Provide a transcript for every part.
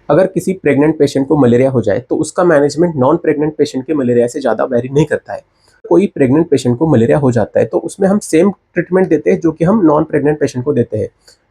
अगर किसी pregnant patient को मलेरिया हो जाए तो उसका मैनेजमेंट नॉन प्रेग्नेंट पेशेंट के मलेरिया से ज़्यादा वेरी नहीं करता है। कोई प्रेग्नेंट पेशेंट को मलेरिया हो जाता है तो उसमें हम सेम ट्रीटमेंट देते हैं जो कि हम नॉन प्रेग्नेंट पेशेंट को देते हैं।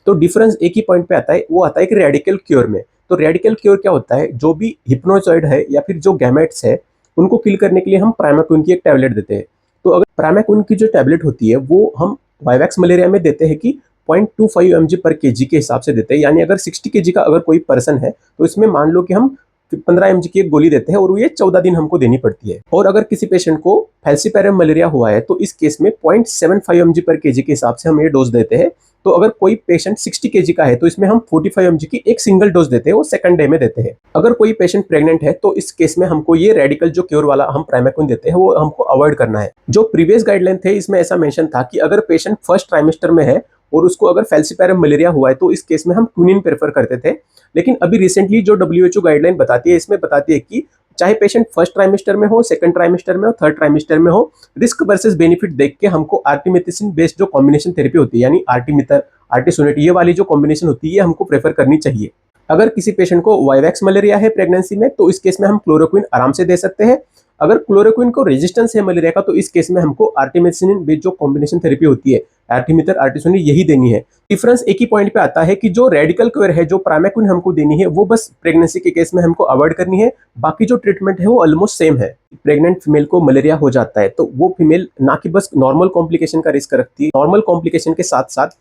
तो डिफरेंस एक ही पॉइंट पे आता है, वो आता है कि रेडिकल क्योर में। तो रेडिकल क्योर क्या होता है, जो भी हिप्नोजॉइड है या फिर जो गैमेट्स है उनको किल करने के लिए हम प्राइमाक्विन की एक टैबलेट देते हैं। तो अगर प्राइमाक्विन की जो टैबलेट होती है वो हम वाइवैक्स मलेरिया में देते हैं कि 0.25 mg पर केजी के हिसाब से देते हैं, यानी अगर 60 केजी का अगर कोई पर्सन है तो इसमें मान लो कि हम 15 mg की एक गोली देते हैं और ये 14 दिन हमको देनी पड़ती है। और अगर किसी पेशेंट को फैल्सीपैरम मलेरिया हुआ है तो इस केस में 0.75 mg पर केजी के हिसाब से हम ये डोज देते हैं। तो अगर कोई पेशेंट 60 केजी का है तो इसमें हम 45 mg की एक सिंगल डोज देते हैं, वो सेकंड डे में देते हैं। अगर कोई पेशेंट प्रेग्नेंट है तो इस केस में हमको ये रेडिकल जो क्योर वाला हम प्राइमाक्विन देते हैं वो हमको अवॉइड करना है। जो प्रीवियस गाइडलाइन थे इसमें ऐसा मेंशन था कि अगर पेशेंट फर्स्ट ट्राइमेस्टर में है और उसको अगर फैल्सीपैरम मलेरिया हुआ है तो इस केस में हम क्विनिन प्रेफर करते थे। लेकिन अभी रिसेंटली जो WHO गाइडलाइन बताती है इसमें बताती है कि चाहे पेशेंट फर्स्ट ट्राइमेस्टर में हो, सेकंड ट्राइमेस्टर में हो, थर्ड ट्राइमेस्टर में हो, रिस्क वर्सेस बेनिफिट देख के हमको आर्टिमिथिसिन बेस्ड जो कॉम्बिनेशन थेरेपी होती है यानी आर्टिमिथर आर्टिसोनेट ये वाली जो कॉम्बिनेशन होती है ये हमको प्रेफर करनी चाहिए। अगर किसी पेशेंट को वाइवैक्स मलेरिया है प्रेगनेंसी में तो इस केस में हम क्लोरोक्विन आराम से दे सकते हैं। अगर क्लोरोक्विन को रेजिस्टेंस है मलेरिया का तो इस केस में हमको आर्टिमिसिनिन बेस्ड जो कॉम्बिनेशन थेरेपी होती है आर्टिमिथर आर्टिसोनेट यही देनी है। डिफरेंस एक ही पॉइंट पे आता है कि जो रेडिकल क्योर है जो प्राइमाक्विन हमको देनी है वो बस प्रेगनेंसी के केस में हमको अवॉइड करनी है, बाकी जो ट्रीटमेंट है वो ऑलमोस्ट सेम है। प्रेग्नेंट फीमेल को मलेरिया हो जाता है तो वो फीमेल ना कि बस नॉर्मल कॉम्प्लिकेशन का रिस्क रखती है, नॉर्मल कॉम्प्लिकेशन के साथ साथ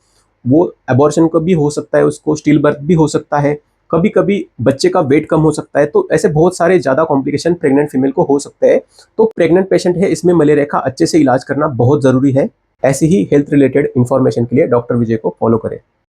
वो अबॉर्शन को भी हो सकता है, उसको स्टिल बर्थ भी हो सकता है, कभी कभी बच्चे का वेट कम हो सकता है। तो ऐसे बहुत सारे ज़्यादा कॉम्प्लिकेशन प्रेग्नेंट फीमेल को हो सकते हैं। तो प्रेग्नेंट पेशेंट है इसमें मलेरिया का अच्छे से इलाज करना बहुत ज़रूरी है। ऐसी ही हेल्थ रिलेटेड इन्फॉर्मेशन के लिए डॉक्टर विजय को फॉलो करें।